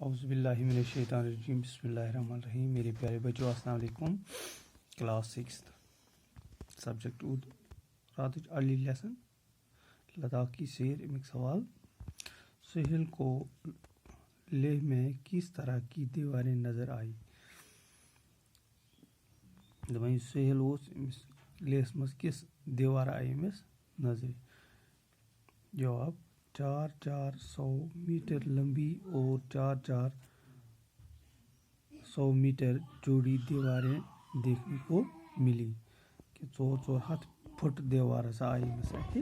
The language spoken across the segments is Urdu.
اعوذ باللہ من الشیطان الرجیم بسم اللہ الرحمن الرحیم. میرے پیارے بچوں السلام علیکم. کلاس 6 سبجیکٹ اردو راتچ علی لیسن لداخ کی سیر. ایک سوال: سہیل کو لیہ میں کس طرح کی دیواریں نظر آئی؟ دپان سہیل لیہس مز کس دیوار آئی امس نظر؟ جواب: 400 میٹر لمبی اور 400 میٹر چوڑی دیواریں دیکھنے کو ملی کہ 400 فٹ دیوار ہسا آئی امس اتہ.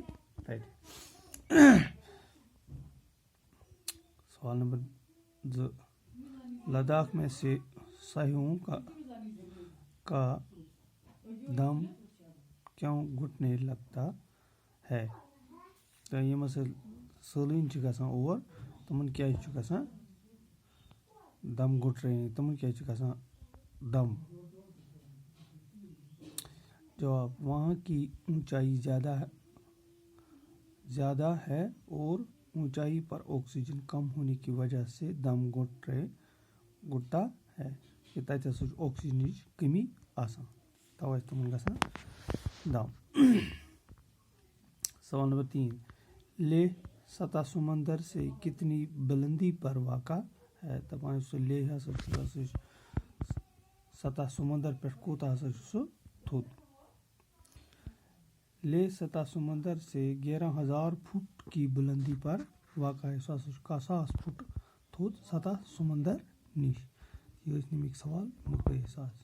سوال نمبر 2: لداخ میں سیاحوں کا دم کیوں گھٹنے لگتا ہے؟ تو یم سٲلٲنۍ چھِ گژھان اور تمن کیٛازِ چھُ گژھان دم گھٹرٲنی؟ تمن کیٛازِ چھُ گژھان دم؟ جواب: وہاں کی اونچائی زیادہ ہے اور اونچائی پر آکسیجن کم ہونے کی وجہ سے دم گھٹتا ہے کہ تتہِ ہسا چھُ آکسیجنٕچ کمی آسان توے چھُ تمن گژھان دم. سوال نمبر 3: لیہ سطح سمندر سے کتنی بلندی پر واقع ہے؟ دپان لیہ ہسا سطح سمندر پہ کوتاہ ہسا چھُ سُہ تھوٚد؟ لیہ سطح سمندر سے 11,000 فٹ کی بلندی پر واقع ہے. سُہ ہسا چھُ 1,000 فٹ تھوٚد سطح سمندر نش. یہ ٲسۍ نِمٕتۍ سوال مُکرے ساس.